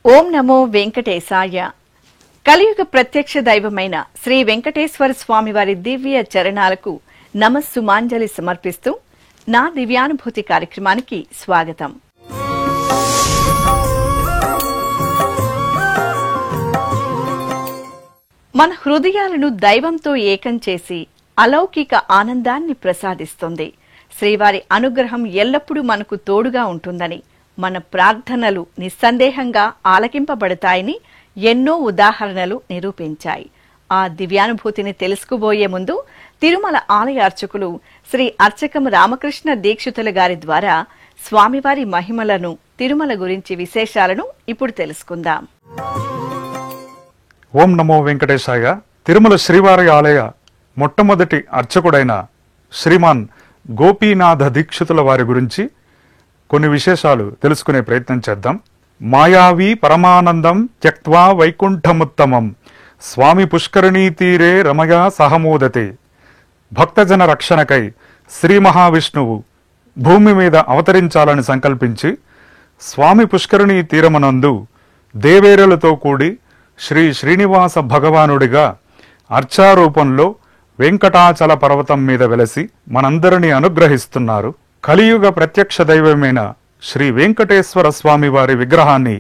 ఓం నమో వెంకటేశాయ. కలియుగ ప్రత్యక్ష దైవమైన శ్రీ వెంకటేశ్వర స్వామి వారి దివ్య చరణాలకు నమస్సుమాంజలి సమర్పిస్తూ నా దివ్యానుభూతి కార్యక్రమానికి స్వాగతం. మన హృదయాలను దైవంతో ఏకం చేసి అలౌకిక ఆనందాన్ని ప్రసాదిస్తుంది. శ్రీవారి అనుగ్రహం ఎల్లప్పుడూ మనకు తోడుగా ఉంటుందని, మన ప్రార్థనలు నిస్సందేహంగా ఆలకింపబడతాయని ఎన్నో ఉదాహరణలు నిరూపించాయి. ఆ దివ్యానుభూతిని తెలుసుకోబోయే ముందు తిరుమల ఆలయ అర్చకులు శ్రీ అర్చకం రామకృష్ణ దీక్షితుల గారి ద్వారా స్వామివారి మహిమలను, తిరుమల గురించి విశేషాలను ఇప్పుడు తెలుసుకుందాం. ఓం నమో వెంకటేశాయ. తిరుమల శ్రీవారి ఆలయ మొట్టమొదటి అర్చకుడైన శ్రీమాన్ గోపీనాథ దీక్షితుల వారి గురించి కొన్ని విశేషాలు తెలుసుకునే ప్రయత్నం చేద్దాం. మాయావి పరమానందం త్యక్త్వా వైకుంఠముత్తమం స్వామి పుష్కరిణీ తీరే రమయా సహమోదతే. భక్తజన రక్షణకై శ్రీ మహావిష్ణువు భూమి మీద అవతరించాలని సంకల్పించి స్వామి పుష్కరిణీ తీరమునందు దేవేరులతో కూడి శ్రీ శ్రీనివాస భగవానుడిగా అర్చారూపంలో వెంకటాచల పర్వతం మీద వెలసి మనందరినీ అనుగ్రహిస్తున్నారు. కలియుగ ప్రత్యక్ష దైవమైన శ్రీ వెంకటేశ్వర స్వామి వారి విగ్రహాన్ని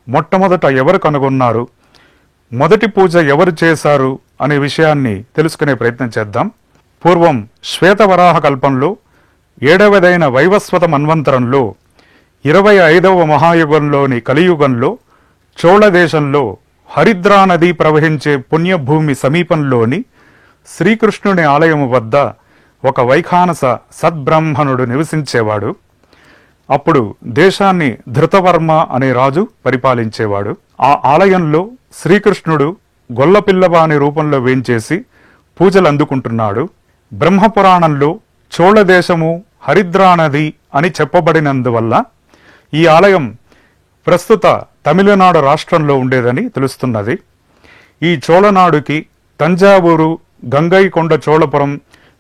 మొట్టమొదట ఎవరు కనుగొన్నారు, మొదటి పూజ ఎవరు చేశారు అనే విషయాన్ని తెలుసుకునే ప్రయత్నం చేద్దాం. పూర్వం శ్వేతవరాహ కల్పంలో 7వదైన వైవస్వత మన్వంతరంలో 25వ మహాయుగంలోని కలియుగంలో చోళదేశంలో హరిద్రా నది ప్రవహించే పుణ్యభూమి సమీపంలోని శ్రీకృష్ణుని ఆలయము వద్ద ఒక వైఖానస సద్బ్రాహ్మణుడు నివసించేవాడు. అప్పుడు దేశాన్ని ధృతవర్మ అనే రాజు పరిపాలించేవాడు. ఆ ఆలయంలో శ్రీకృష్ణుడు గొల్లపిల్లవాని రూపంలో వేంచేసి పూజలు అందుకుంటున్నాడు. బ్రహ్మపురాణంలో చోళదేశము హరిద్రా నది అని చెప్పబడినందువల్ల ఈ ఆలయం ప్రస్తుత తమిళనాడు రాష్ట్రంలో ఉండేదని తెలుస్తున్నది. ఈ చోళనాడుకి తంజావూరు, గంగైకొండ చోళపురం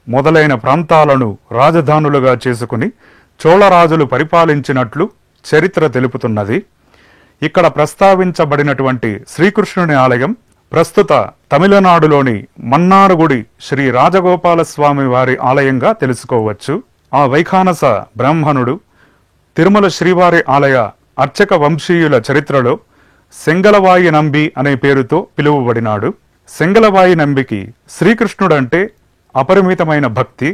మొదలైన ప్రాంతాలను రాజధానులుగా చేసుకుని చోళరాజులు పరిపాలించినట్లు చరిత్ర తెలుపుతున్నది. ఇక్కడ ప్రస్తావించబడినటువంటి శ్రీకృష్ణుని ఆలయం ప్రస్తుత తమిళనాడులోని మన్నారుగుడి శ్రీ రాజగోపాలస్వామి వారి ఆలయంగా తెలుసుకోవచ్చు. ఆ వైఖానస బ్రాహ్మణుడు తిరుమల శ్రీవారి ఆలయ అర్చక వంశీయుల చరిత్రలో సెంగలవాయి నంబి అనే పేరుతో పిలువబడినాడు. సెంగలవాయి నంబికి శ్రీకృష్ణుడంటే అపరిమితమైన భక్తి.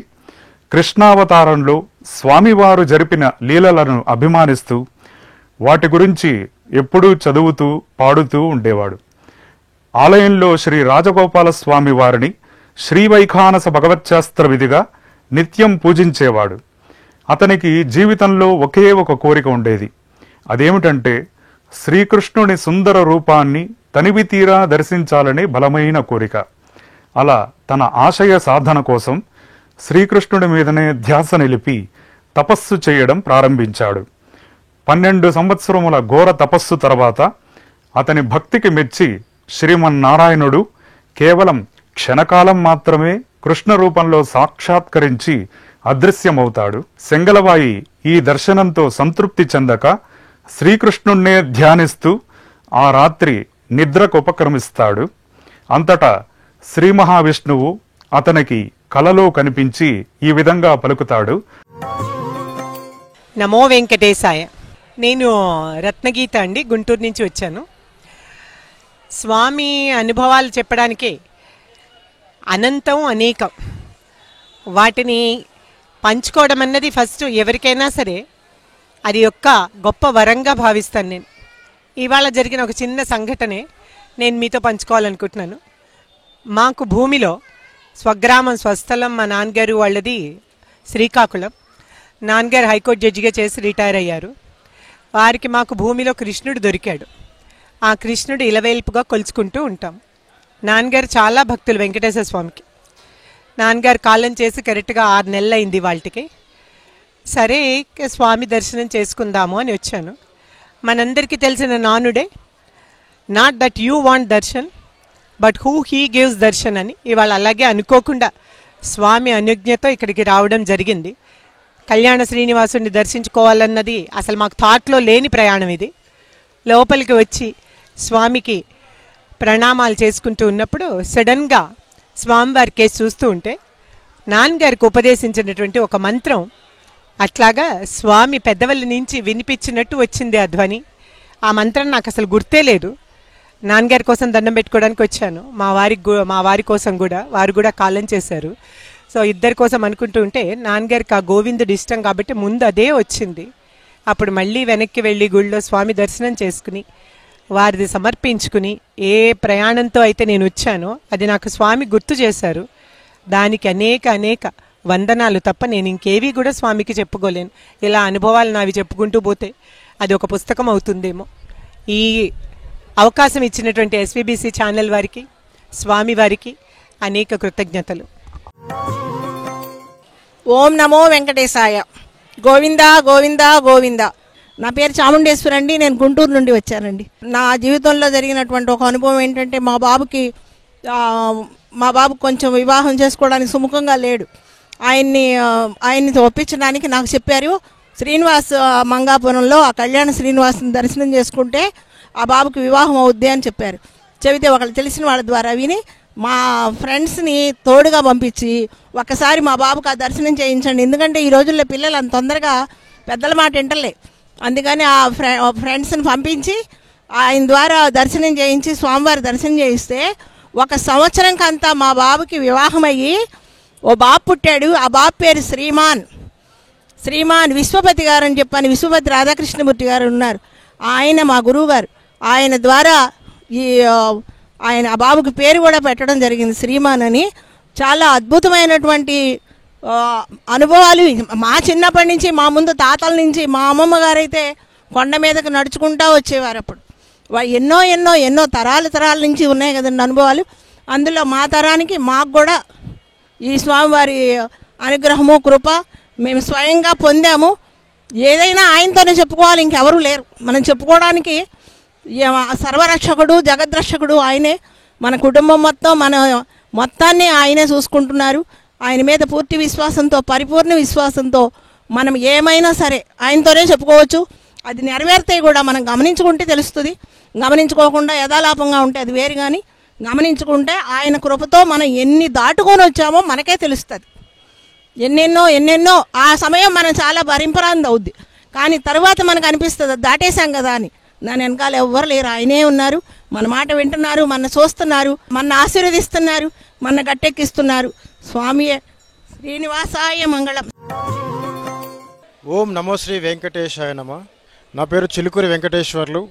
కృష్ణావతారంలో స్వామివారు జరిపిన లీలలను అభిమానిస్తూ వాటి గురించి ఎప్పుడూ చదువుతూ పాడుతూ ఉండేవాడు. ఆలయంలో శ్రీ రాజగోపాల స్వామి వారిని శ్రీవైఖానస భగవత్శాస్త్ర విధిగా నిత్యం పూజించేవాడు. అతనికి జీవితంలో ఒకే ఒక కోరిక ఉండేది. అదేమిటంటే శ్రీకృష్ణుని సుందర రూపాన్ని తనివి తీరా దర్శించాలని బలమైన కోరిక. అలా తన ఆశయ సాధన కోసం శ్రీకృష్ణుడి మీదనే ధ్యాస నిలిపి తపస్సు చేయడం ప్రారంభించాడు. 12 సంవత్సరముల ఘోర తపస్సు తర్వాత అతని భక్తికి మెచ్చి శ్రీమన్నారాయణుడు కేవలం క్షణకాలం మాత్రమే కృష్ణ రూపంలో సాక్షాత్కరించి అదృశ్యమవుతాడు. సెంగలవాయి ఈ దర్శనంతో సంతృప్తి చెందక శ్రీకృష్ణుణ్ణే ధ్యానిస్తూ ఆ రాత్రి నిద్రకు ఉపక్రమిస్తాడు. అంతటా శ్రీ మహావిష్ణువు అతనికి కలలో కనిపించి ఈ విధంగా పలుకుతాడు. నమో వెంకటేశాయ. నేను రత్నగీత అండి, గుంటూరు నుంచి వచ్చాను. స్వామి అనుభవాలు చెప్పడానికి అనంతం, అనేకం. వాటిని పంచుకోవడం అన్నది ఫస్ట్ ఎవరికైనా సరే అది యొక్క గొప్ప వరంగా భావిస్తాను నేను. ఇవాళ జరిగిన ఒక చిన్న సంఘటనే నేను మీతో పంచుకోవాలనుకుంటున్నాను. మాకు భూమిలో స్వగ్రామం, స్వస్థలం మా నాన్నగారు వాళ్ళది శ్రీకాకుళం. నాన్నగారు హైకోర్టు జడ్జిగా చేసి రిటైర్ అయ్యారు. వారికి మాకు భూమిలో కృష్ణుడు దొరికాడు. ఆ కృష్ణుడు ఇలవేల్పుగా కొలుచుకుంటూ ఉంటాం. నాన్నగారు చాలా భక్తులు వెంకటేశ్వర స్వామికి. నాన్నగారు కాలం చేసి కరెక్ట్గా 6 నెలలు అయింది వాళ్ళకి. సరే స్వామి దర్శనం చేసుకుందాము అని వచ్చాను. మనందరికీ తెలిసిన నానుడే, not that you want darshan but who he gives darshan అని. ఇవాళ అలాగే అనుకోకుండా స్వామి అనుజ్ఞతో ఇక్కడికి రావడం జరిగింది. కళ్యాణ శ్రీనివాసుని దర్శించుకోవాలన్నది అసలు మాకు థాట్లో లేని ప్రయాణం ఇది. లోపలికి వచ్చి స్వామికి ప్రణామాలు చేసుకుంటూ ఉన్నప్పుడు సడన్గా స్వామివారి కేసు చూస్తూ ఉంటే నాన్నగారికి ఉపదేశించినటువంటి ఒక మంత్రం అట్లాగా స్వామి పెద్దవల్లి నుంచి వినిపించినట్టు వచ్చింది ఆ ధ్వని. ఆ మంత్రం నాకు అసలు గుర్తే లేదు. నాన్నగారి కోసం దండం పెట్టుకోవడానికి వచ్చాను, మా వారి కోసం కూడా, వారు కూడా కాలం చేశారు. సో ఇద్దరి కోసం అనుకుంటూ ఉంటే నాన్నగారికి ఆ గోవిందుడు ఇష్టం కాబట్టి ముందు అదే వచ్చింది. అప్పుడు మళ్ళీ వెనక్కి వెళ్ళి గుళ్ళో స్వామి దర్శనం చేసుకుని వారిది సమర్పించుకుని ఏ ప్రయాణంతో అయితే నేను వచ్చానో అది నాకు స్వామి గుర్తు చేశారు. దానికి అనేక వందనాలు తప్ప నేను ఇంకేవి కూడా స్వామికి చెప్పుకోలేను. ఇలా అనుభవాలు నావి చెప్పుకుంటూ పోతే అది ఒక పుస్తకం అవుతుందేమో. ఈ అవకాశం ఇచ్చినటువంటి ఎస్వీబీసీ ఛానల్ వారికి, స్వామి వారికి అనేక కృతజ్ఞతలు. ఓం నమో వెంకటేశాయ. గోవిందా గోవిందా గోవిందా. నా పేరు చాముండేశ్వరి అండి. నేను గుంటూరు నుండి వచ్చానండి. నా జీవితంలో జరిగినటువంటి ఒక అనుభవం ఏంటంటే మా బాబు కొంచెం వివాహం చేసుకోవడానికి సుముఖంగా లేడు. ఆయన్ని ఒప్పించడానికి నాకు చెప్పారు, శ్రీనివాస్ మంగాపురంలో ఆ కళ్యాణ శ్రీనివాసుని దర్శనం చేసుకుంటే ఆ బాబుకి వివాహం అవుద్ది అని చెప్పారు. చెబితే ఒకళ్ళు తెలిసిన వాళ్ళ ద్వారా విని మా ఫ్రెండ్స్ని తోడుగా పంపించి ఒక్కసారి మా బాబుకి ఆ దర్శనం చేయించండి. ఎందుకంటే ఈ రోజుల్లో పిల్లలు అంత తొందరగా పెద్దల మాట వింటలే. అందుకని ఆ ఫ్రెండ్స్ని పంపించి ఆయన ద్వారా దర్శనం చేయించి స్వామివారి దర్శనం చేయిస్తే 1 సంవత్సరంకంతా మా బాబుకి వివాహం అయ్యి ఓ బాబు పుట్టాడు. ఆ బాబు పేరు శ్రీమాన్ విశ్వపతి గారు అని చెప్పని, విశ్వపతి రాధాకృష్ణమూర్తి గారు ఉన్నారు. ఆయన మా గురువు గారు. ఆయన ద్వారా ఆయన ఆ బాబుకి పేరు కూడా పెట్టడం జరిగింది, శ్రీమాన్ అని. చాలా అద్భుతమైనటువంటి అనుభవాలు మా చిన్నప్పటి నుంచి, మా ముందు తాతల నుంచి. మా అమ్మమ్మ గారైతే కొండ మీదకి నడుచుకుంటూ వచ్చేవారు. అప్పుడు ఎన్నో తరాల నుంచి ఉన్నాయి కదండి అనుభవాలు. అందులో మా తరానికి మాకు కూడా ఈ స్వామివారి అనుగ్రహము, కృప మేము స్వయంగా పొందాము. ఏదైనా ఆయనతోనే చెప్పుకోవాలి, ఇంకెవరూ లేరు. మనం చెప్పుకోవడానికి సర్వరక్షకుడు, జగద్రక్షకుడు ఆయనే. మన కుటుంబం మొత్తాన్ని ఆయనే చూసుకుంటున్నారు. ఆయన మీద పూర్తి విశ్వాసంతో, పరిపూర్ణ విశ్వాసంతో మనం ఏమైనా సరే ఆయనతోనే చెప్పుకోవచ్చు. అది నెరవేర్తే కూడా మనం గమనించుకుంటే తెలుస్తుంది. గమనించుకోకుండా యథాలాపంగా ఉంటే అది వేరు. కానీ గమనించుకుంటే ఆయన కృపతో మనం ఎన్ని దాటుకొని వచ్చామో మనకే తెలుస్తుంది. ఎన్నెన్నో ఆ సమయం మనం చాలా భరింపరాంది అవుద్ది. కానీ తర్వాత మనకు అనిపిస్తుంది దాటేశాం కదా అని. దాని వెనకాల ఎవ్వరు లేరు, ఆయనే ఉన్నారు. మన మాట వింటున్నారు, మన చూస్తున్నారు, మన ఆశీర్వదిస్తున్నారు, మన గట్టెక్కిస్తున్నారు. స్వామియే. శ్రీనివాసాయ మంగళం. ఓం నమో శ్రీ వెంకటేశాయ నమ. నా పేరు చిలుకూరి వెంకటేశ్వర్లు,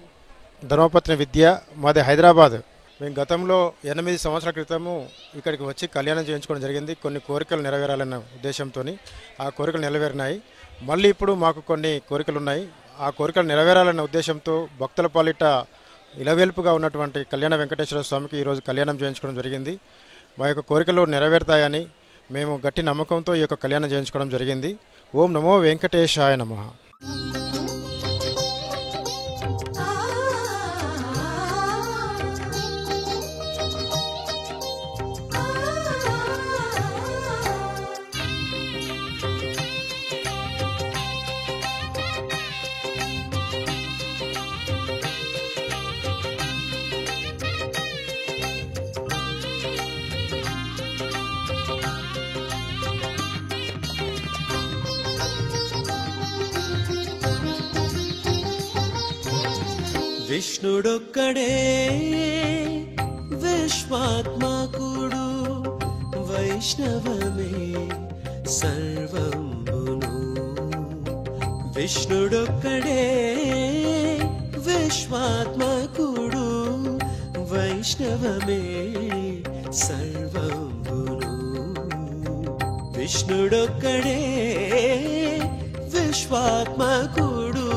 ధర్మపత్ని విద్య. మాది హైదరాబాద్. మేము గతంలో 8 సంవత్సరాల క్రితము ఇక్కడికి వచ్చి కళ్యాణం చేయించుకోవడం జరిగింది. కొన్ని కోరికలు నెరవేరాలన్న ఉద్దేశంతో ఆ కోరికలు నెరవేరినాయి. మళ్ళీ ఇప్పుడు మాకు కొన్ని కోరికలు ఉన్నాయి. ఆ కోరికలు నెరవేరాలన్న ఉద్దేశంతో భక్తుల పాలిట ఇలవేల్పుగా ఉన్నటువంటి కళ్యాణ వెంకటేశ్వర స్వామికి ఈరోజు కళ్యాణం చేయించుకోవడం జరిగింది. మా యొక్క కోరికలు నెరవేరుతాయని మేము గట్టి నమ్మకంతో ఈ యొక్క కళ్యాణం చేయించుకోవడం జరిగింది. ఓం నమో వెంకటేశాయ నమః. విష్ణుడొక్కడే విశ్వాత్మకుడు, వైష్ణవమే సర్వంబును. విష్ణుడొక్కడే విశ్వాత్మకుడు, వైష్ణవమే సర్వంబును. విష్ణుడొక్కడే విశ్వాత్మకుడు.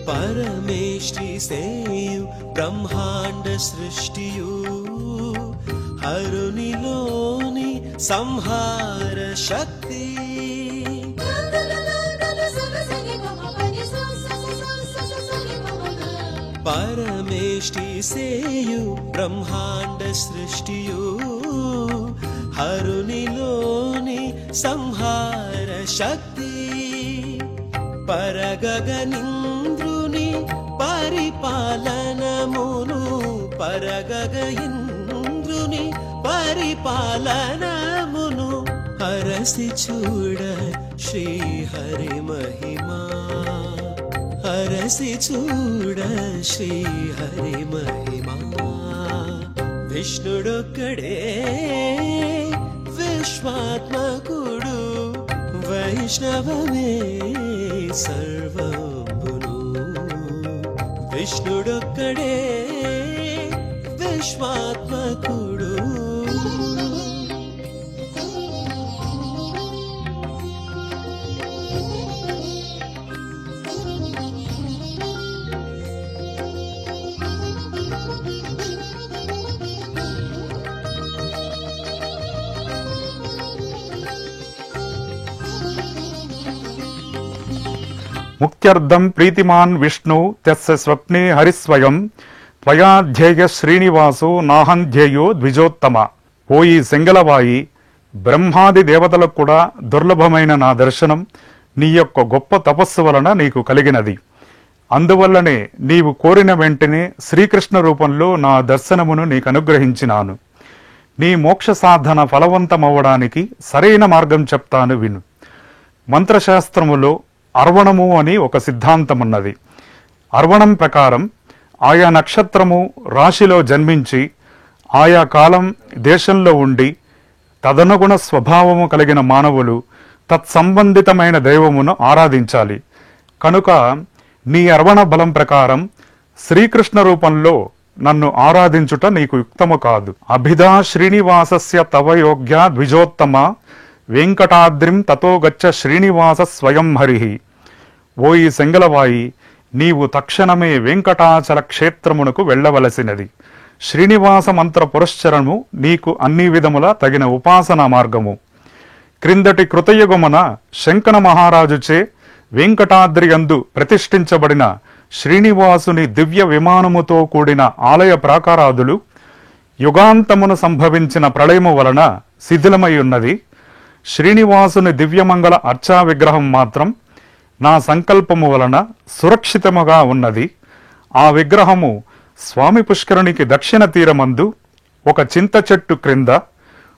పరమేష్టి సేయు బ్రహ్మాండ సృష్టియు హరునిలోని సంహార శక్తి పరమేష్టి సేయు బ్రహ్మాండ సృష్టియు హరునిలోని సంహార శక్తి పరగగనింద్రుని పరిపాలనమును పరగగ ఇంద్రుని పరిపాలనమును హరసి చూడ శ్రీహరి మహిమా హరసి చూడ శ్రీహరి మహిమా విష్ణుడొక్కడే విశ్వాత్మకుడు వైష్ణవమే సర్వమును విష్ణుడొక్కడే విశ్వాత్మకుడు ముఖ్యర్థం ప్రీతిమాన్ విష్ణు తస్య స్వప్నే హరిస్వయం త్వయాధ్యేయ శ్రీనివాసో నాహంధ్యేయో ద్విజోత్తమ. ఓ ఈ సెంగలవాయి, బ్రహ్మాది దేవతలకు కూడా దుర్లభమైన నా దర్శనం నీ యొక్క గొప్ప తపస్సు వలన నీకు కలిగినది. అందువల్లనే నీవు కోరిన వెంటనే శ్రీకృష్ణ రూపంలో నా దర్శనమును నీకు అనుగ్రహించినాను. నీ మోక్ష సాధన ఫలవంతమవ్వడానికి సరైన మార్గం చెప్తాను విను. మంత్రశాస్త్రములో అర్వణము అని ఒక సిద్ధాంతమున్నది. అర్వణం ప్రకారం ఆయా నక్షత్రము రాశిలో జన్మించి ఆయా కాలం దేశంలో ఉండి తదనుగుణ స్వభావము కలిగిన మానవులు తత్సంబంధితమైన దైవమును ఆరాధించాలి. కనుక నీ అర్వణ బలం ప్రకారం శ్రీకృష్ణ రూపంలో నన్ను ఆరాధించుట నీకు యుక్తము కాదు. అభిధా శ్రీనివాసస్య తవ యోగ్య ద్విజోత్తమ వెంకటాద్రిం తతో గచ్చ శ్రీనివాస స్వయం హరిహి. ఓ ఈ సెంగలవాయి, నీవు తక్షణమే వెంకటాచల క్షేత్రమునకు వెళ్ళవలసినది. శ్రీనివాస మంత్ర పురశ్చరణము నీకు అన్ని విధముల తగిన ఉపాసనా మార్గము. క్రిందటి కృతయుగమున శంకన మహారాజుచే వెంకటాద్రి యందు ప్రతిష్ఠించబడిన శ్రీనివాసుని దివ్య విమానముతో కూడిన ఆలయ ప్రాకారాదులు యుగాంతమును సంభవించిన ప్రళయము వలన శిథిలమై ఉన్నది. శ్రీనివాసుని దివ్యమంగళ అర్చా విగ్రహం మాత్రం నా సంకల్పము వలన సురక్షితముగా ఉన్నది. ఆ విగ్రహము స్వామి పుష్కరునికి దక్షిణ తీరమందు ఒక చింత చెట్టు క్రింద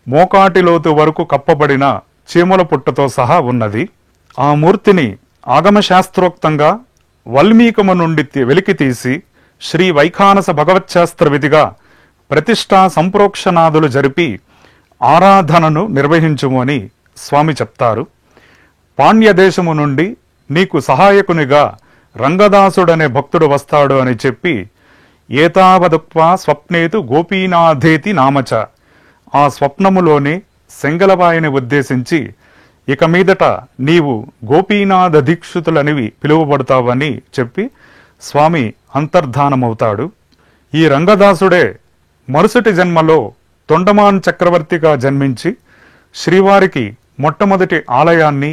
మోకాటిలోతు వరకు కప్పబడిన చీమల పుట్టతో సహా ఉన్నది. ఆ మూర్తిని ఆగమశాస్త్రోక్తంగా వల్మీకము నుండి వెలికితీసి శ్రీ వైఖానస భగవచ్శాస్త్ర విధిగా ప్రతిష్టా సంప్రోక్షనాదులు జరిపి ఆరాధనను నిర్వహించుము అని స్వామి చెప్తారు. పాండ్యదేశము నుండి నీకు సహాయకునిగా రంగదాసుడనే భక్తుడు వస్తాడు అని చెప్పి ఏతావదుక్వా స్వప్నేతు గోపీనాథేతి నామచ. ఆ స్వప్నములోనే సెంగలవాయిని ఉద్దేశించి ఇక మీదట నీవు గోపీనాథ దీక్షితులనివి పిలువబడతావని చెప్పి స్వామి అంతర్ధానమవుతాడు. ఈ రంగదాసుడే మరుసటి జన్మలో తొండమాన్ చక్రవర్తిగా జన్మించి శ్రీవారికి మొట్టమొదటి ఆలయాన్ని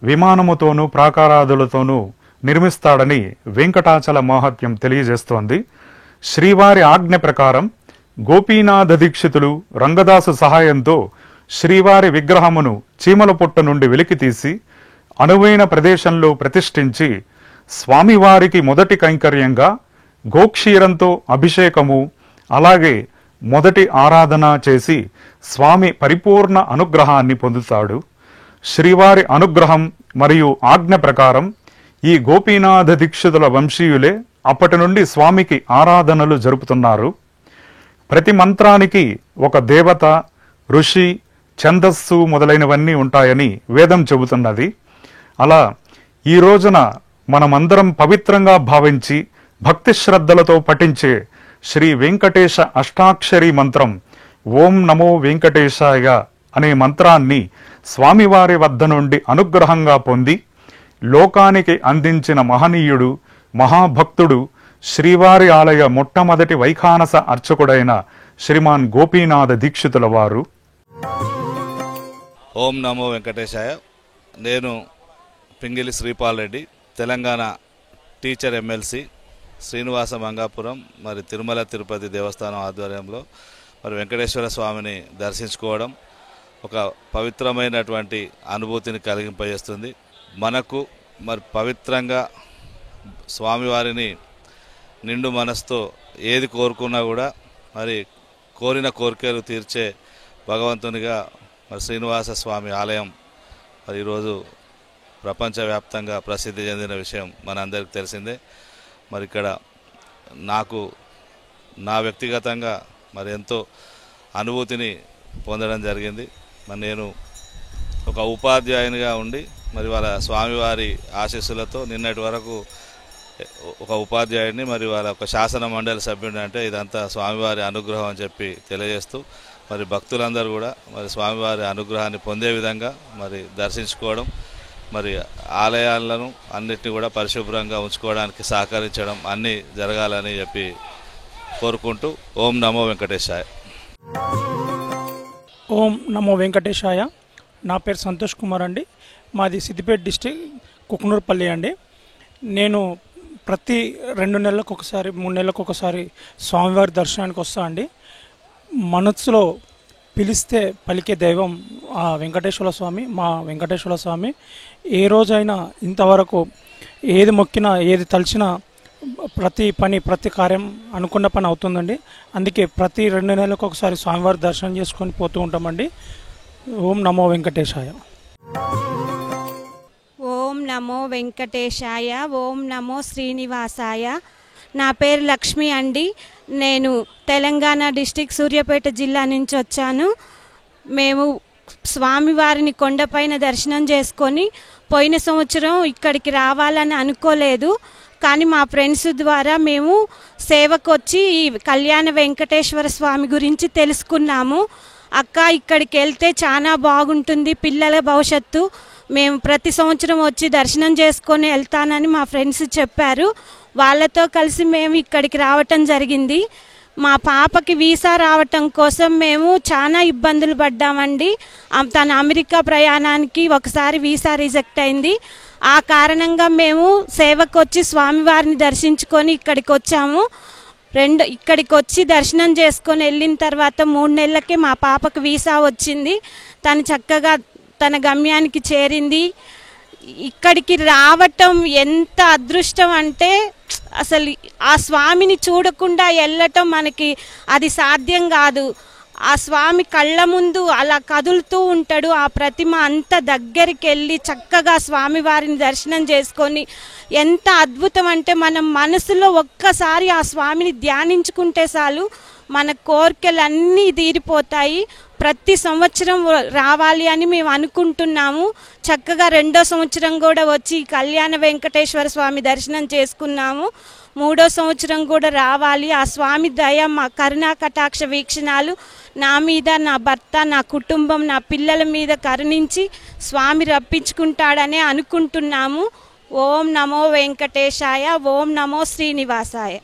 విమానముతోనూ ప్రాకారాదులతోనూ నిర్మిస్తాడని వెంకటాచల మహాత్మ్యం తెలియజేస్తోంది. శ్రీవారి ఆజ్ఞ ప్రకారం గోపీనాథ దీక్షితులు రంగదాసు సహాయంతో శ్రీవారి విగ్రహమును చీమల పుట్ట నుండి వెలికితీసి అనువైన ప్రదేశంలో ప్రతిష్ఠించి స్వామివారికి మొదటి కైంకర్యంగా గోక్షీరంతో అభిషేకము అలాగే మొదటి ఆరాధన చేసి స్వామి పరిపూర్ణ అనుగ్రహాన్ని పొందుతాడు. శ్రీవారి అనుగ్రహం మరియు ఆజ్ఞ ప్రకారం ఈ గోపీనాథ దీక్షితుల వంశీయులే అప్పటి నుండి స్వామికి ఆరాధనలు జరుపుతున్నారు. ప్రతి మంత్రానికి ఒక దేవత, ఋషి, ఛందస్సు మొదలైనవన్నీ ఉంటాయని వేదం చెబుతున్నది. అలా ఈ రోజున మనమందరం పవిత్రంగా భావించి భక్తి శ్రద్ధలతో పఠించే శ్రీ వెంకటేశ అష్టాక్షరి మంత్రం ఓం నమో వెంకటేశాయ అనే మంత్రాన్ని స్వామివారి వద్ద నుండి అనుగ్రహంగా పొంది లోకానికి అందించిన మహనీయుడు మహాభక్తుడు శ్రీవారి ఆలయ మొట్టమొదటి వైఖానస అర్చకుడైన శ్రీమాన్ గోపీనాథ దీక్షితుల వారు. ఓం నమో వెంకటేశాయ. నేను పింగిలి శ్రీపాల్ రెడ్డి, తెలంగాణ టీచర్ ఎమ్మెల్సీ, శ్రీనివాస మంగాపురం మరి తిరుమల తిరుపతి దేవస్థానం ఆధ్వర్యంలో మరి వెంకటేశ్వర స్వామిని దర్శించుకోవడం ఒక పవిత్రమైనటువంటి అనుభూతిని కలిగింపజేస్తుంది. మనకు మరి పవిత్రంగా స్వామివారిని నిండు మనసుతో ఏది కోరుకున్నా కూడా మరి కోరిన కోరికలు తీర్చే భగవంతునిగా మరి శ్రీనివాస స్వామి ఆలయం మరి ఈరోజు ప్రపంచవ్యాప్తంగా ప్రసిద్ధి చెందిన విషయం మనందరికీ తెలిసిందే. మరి ఇక్కడ నాకు నా వ్యక్తిగతంగా మరి ఎంతో అనుభూతిని పొందడం జరిగింది. మరి నేను ఒక ఉపాధ్యాయునిగా ఉండి మరి వాళ్ళ స్వామివారి ఆశీస్సులతో నిన్నటి వరకు ఒక ఉపాధ్యాయుడిని మరి వాళ్ళ ఒక శాసన మండలి సభ్యుడిని, అంటే ఇదంతా స్వామివారి అనుగ్రహం అని చెప్పి తెలియజేస్తూ మరి భక్తులందరూ కూడా మరి స్వామివారి అనుగ్రహాన్ని పొందే విధంగా మరి దర్శించుకోవడం, మరి ఆలయాలను అన్నిటిని కూడా పరిశుభ్రంగా ఉంచుకోవడానికి సహకరించడం అన్నీ జరగాలని చెప్పి కోరుకుంటూ ఓం నమో వెంకటేశాయ. ఓం నమో వెంకటేశాయ. నా పేరు సంతోష్ కుమార్ అండి. మాది సిద్దిపేట డిస్టిక్ కుకునూరుపల్లి అండి. నేను ప్రతి 2 నెలలకు ఒకసారి 3 నెలలకు ఒకసారి స్వామివారి దర్శనానికి వస్తా అండి. మనస్సులో పిలిస్తే పలికే దైవం ఆ వెంకటేశ్వర స్వామి, మా వెంకటేశ్వర స్వామి. ఏ రోజైనా ఇంతవరకు ఏది మొక్కినా ఏది తలిచినా ప్రతి పని ప్రతి కార్యం అనుకున్న పని అవుతుందండి. అందుకే ప్రతి 2 నెలలకు ఒకసారి స్వామివారి దర్శనం చేసుకొని పోతూ ఉంటామండి. ఓం నమో వెంకటేశాయ. ఓం నమో వెంకటేశాయ. ఓం నమో శ్రీనివాసాయ. నా పేరు లక్ష్మి అండి. నేను తెలంగాణ డిస్టిక్ సూర్యాపేట జిల్లా నుంచి వచ్చాను. మేము స్వామివారిని కొండపైన దర్శనం చేసుకొని పోయిన సంవత్సరం ఇక్కడికి రావాలని అనుకోలేదు, కానీ మా ఫ్రెండ్స్ ద్వారా మేము సేవకు వచ్చి ఈ కళ్యాణ వెంకటేశ్వర స్వామి గురించి తెలుసుకున్నాము. అక్క, ఇక్కడికి వెళ్తే చాలా బాగుంటుంది, పిల్లల భవిష్యత్తు, మేము ప్రతి సంవత్సరం వచ్చి దర్శనం చేసుకొని వెళ్తానని మా ఫ్రెండ్స్ చెప్పారు. వాళ్ళతో కలిసి మేము ఇక్కడికి రావటం జరిగింది. మా పాపకి వీసా రావటం కోసం మేము చాలా ఇబ్బందులు పడ్డామండి. తన అమెరికా ప్రయాణానికి ఒకసారి వీసా రిజెక్ట్ అయింది. ఆ కారణంగా మేము సేవకు వచ్చి స్వామివారిని దర్శించుకొని ఇక్కడికి వచ్చాము. ఇక్కడికి వచ్చి దర్శనం చేసుకొని వెళ్ళిన తర్వాత 3 నెలలకే మా పాపకు వీసా వచ్చింది. తను చక్కగా తన గమ్యానికి చేరింది. ఇక్కడికి రావటం ఎంత అదృష్టం అంటే అసలు ఆ స్వామిని చూడకుండా వెళ్ళటం మనకి అది సాధ్యం కాదు. ఆ స్వామి కళ్ళ ముందు అలా కదులుతూ ఉంటాడు. ఆ ప్రతిమ అంత దగ్గరికి వెళ్ళి చక్కగా స్వామివారిని దర్శనం చేసుకొని ఎంత అద్భుతం అంటే మనం మనసులో ఒక్కసారి ఆ స్వామిని ధ్యానించుకుంటే చాలు మన కోరికలన్నీ తీరిపోతాయి. ప్రతి సంవత్సరం రావాలి అని మేము అనుకుంటున్నాము. చక్కగా 2వ సంవత్సరం కూడా వచ్చి కళ్యాణ వెంకటేశ్వర స్వామి దర్శనం చేసుకున్నాము. 3వ సంవత్సరం కూడా రావాలి. ఆ స్వామి దయ, మా కరుణా కటాక్ష వీక్షణాలు నా మీద, నా భర్త, నా కుటుంబం, నా పిల్లల మీద కరుణించి స్వామి రప్పించుకుంటాడనే అనుకుంటున్నాము. ఓం నమో వెంకటేశాయ. ఓం నమో శ్రీనివాసాయ.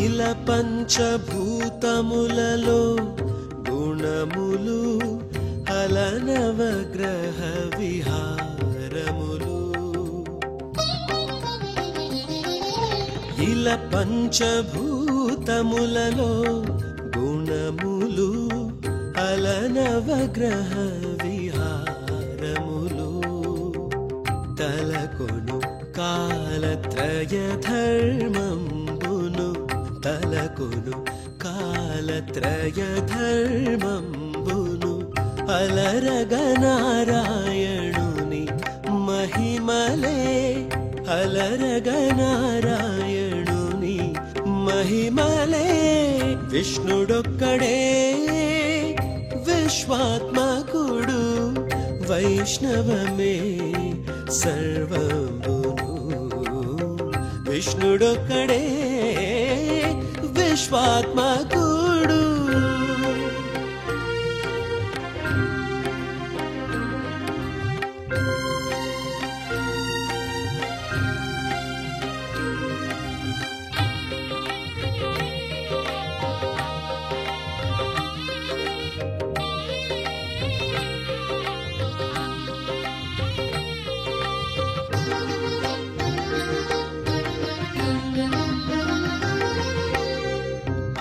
ఇలా పంచభూతములలో గుణములు అలనవగ్రహ విహారములు. ఇలా పంచభూతములలో గుణములు అలనవగ్రహ విహారములు. తలకొను కాలత్రయ ధర్మంబును, తలకొను కాలత్రయ ధర్మంబును. అలరగనారాయణుని మహిమలే, అలరగనారాయణుని మహిమలే. విష్ణుడొక్కడే విశ్వాత్మకుడు, వైష్ణవమే సర్వమును. విష్ణుడొక్కడే విశ్వాత్మకుడు.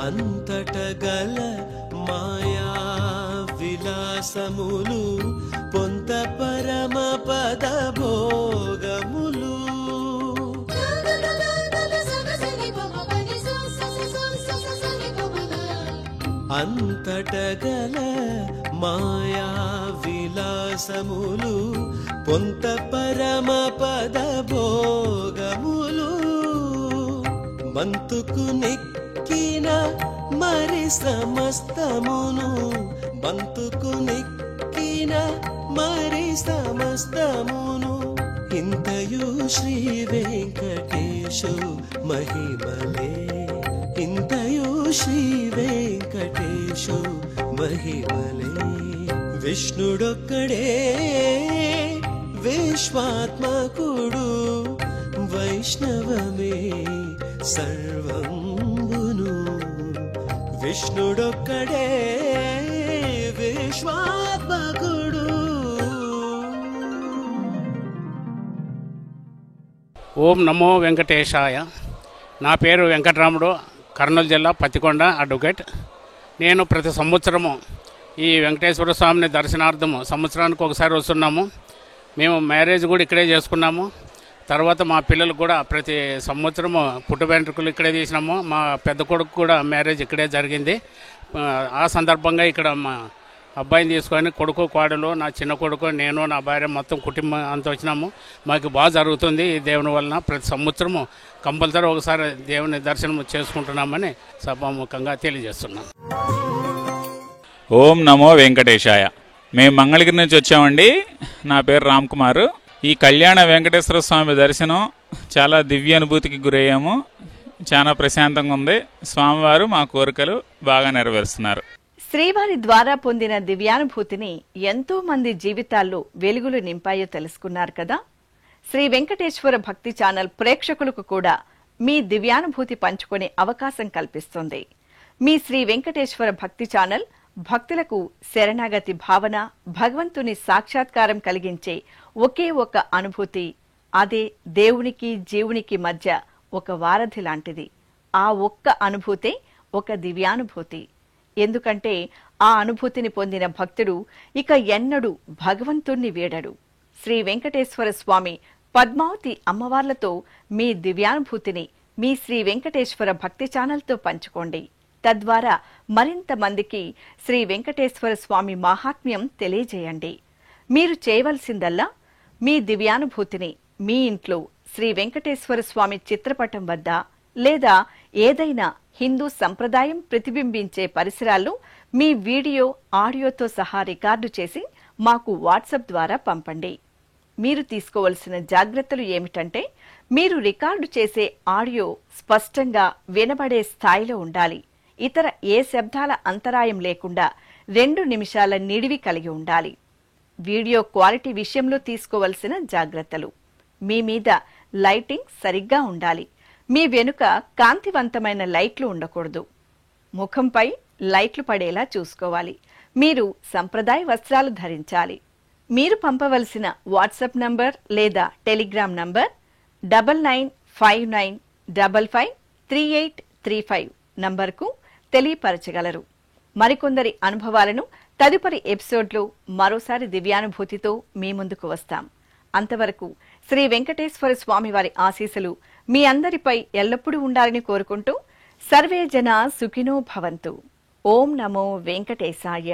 అంతట గల మాయా విలాసములు పొంత పరమ పద భోగములు. అంతట గల మాయా విలాసములు పొంత పరమ పద భోగములు. మంతుకు నెక్కిన మరి సమస్తమును, బంతుకు నెక్కిన మరి సమస్తమును. ఇంతయు శ్రీ వెంకటేశు మహిమలే, ఇంతయు శ్రీ వెంకటేశు మహిమలే. విష్ణుడొక్కడే విశ్వాత్మకుడు, వైష్ణవమే సర్వంబును. విష్ణుడొక్కడే విశ్వాత్మకుడు. ఓం నమో వెంకటేశాయ. నా పేరు వెంకటరాముడు, కర్నూలు జిల్లా పత్తికొండ అడ్వకేట్. నేను ప్రతి సంవత్సరము ఈ వెంకటేశ్వర స్వామిని దర్శనార్థము సంవత్సరానికి ఒకసారి వస్తున్నాము. మేము మ్యారేజ్ కూడా ఇక్కడే చేసుకున్నాము. తర్వాత మా పిల్లలు కూడా ప్రతి సంవత్సరము పుట్టు వెంట్రుకలు ఇక్కడే తీసినాము. మా పెద్ద కొడుకు కూడా మ్యారేజ్ ఇక్కడే జరిగింది. ఆ సందర్భంగా ఇక్కడ మా అబ్బాయిని తీసుకొని కొడుకు కోడలు, నా చిన్న కొడుకు, నేను, నా భార్య మొత్తం కుటుంబం అంతా వచ్చినాము. మాకు బాగా జరుగుతుంది ఈ దేవుని వలన. ప్రతి సంవత్సరము కంపల్సరీ ఒకసారి దేవుని దర్శనం చేసుకుంటున్నామని సభాముఖంగా తెలియజేస్తున్నాం. ఓం నమో వెంకటేశాయ. మేము మంగళగిరి నుంచి వచ్చామండి. నా పేరు రామ్ కుమార్. ఈ కళ్యాణ వెంకటేశ్వర స్వామి దర్శనం చాలా దివ్య అనుభూతికి గురయ్యాము. చాలా ప్రశాంతంగా ఉంది. స్వామివారు మా కోరికలు బాగా నెరవేరుస్తున్నారు. శ్రీవారి ద్వారా పొందిన దివ్యానుభూతిని ఎంతో మంది జీవితాల్లో వెలుగులు నింపాయో తెలుసుకున్నారు కదా. శ్రీ వెంకటేశ్వర భక్తి ఛానల్ ప్రేక్షకులకు కూడా మీ దివ్యానుభూతి పంచుకునే అవకాశం కల్పిస్తుంది. మీ శ్రీ వెంకటేశ్వర భక్తి ఛానల్ భక్తులకు శరణాగతి భావన, భగవంతుని సాక్షాత్కారం కలిగించే ఒకే ఒక అనుభూతి. అదే దేవునికి జీవునికి మధ్య ఒక వారధి లాంటిది. ఆ ఒక్క అనుభూతే ఒక దివ్యానుభూతి. ఎందుకంటే ఆ అనుభూతిని పొందిన భక్తుడు ఇక ఎన్నడూ భగవంతుణ్ణి వీడడు. శ్రీ వెంకటేశ్వర స్వామి, పద్మావతి అమ్మవార్లతో మీ దివ్యానుభూతిని మీ శ్రీ వెంకటేశ్వర భక్తి ఛానల్తో పంచుకోండి. తద్వారా మరింత మందికి శ్రీ వెంకటేశ్వర స్వామి మహాత్మ్యం తెలియజేయండి. మీరు చేయవలసిందల్లా మీ దివ్యానుభూతిని మీ ఇంట్లో శ్రీ వెంకటేశ్వర స్వామి చిత్రపటం వద్ద లేదా ఏదైనా హిందూ సంప్రదాయం ప్రతిబింబించే పరిసరాల్లో మీ వీడియో, ఆడియోతో సహా రికార్డు చేసి మాకు వాట్సాప్ ద్వారా పంపండి. మీరు తీసుకోవలసిన జాగ్రత్తలు ఏమిటంటే, మీరు రికార్డు చేసే ఆడియో స్పష్టంగా వినబడే స్థాయిలో ఉండాలి. ఇతర ఏ శబ్దాల అంతరాయం లేకుండా 2 నిమిషాల నిడివి కలిగి ఉండాలి. వీడియో క్వాలిటీ విషయంలో తీసుకోవలసిన జాగ్రత్తలు: మీ మీద లైటింగ్ సరిగ్గా ఉండాలి. మీ వెనుక కాంతివంతమైన లైట్లు ఉండకూడదు. ముఖంపై లైట్లు పడేలా చూసుకోవాలి. మీరు సంప్రదాయ వస్త్రాలు ధరించాలి. మీరు పంపవలసిన వాట్సాప్ నంబర్ లేదా టెలిగ్రామ్ నంబర్ 9959553835 నంబర్కు తెలియపరచగలరు. మరికొందరి అనుభవాలను తదుపరి ఎపిసోడ్లో మరోసారి దివ్యానుభూతితో మీ ముందుకు వస్తాం. అంతవరకు శ్రీ వెంకటేశ్వర స్వామి వారి ఆశీస్సులు మీ అందరిపై ఎల్లప్పుడూ ఉండాలని కోరుకుంటూ సర్వే జనా సుఖినో భవంతు. ఓం నమో వెంకటేశాయ.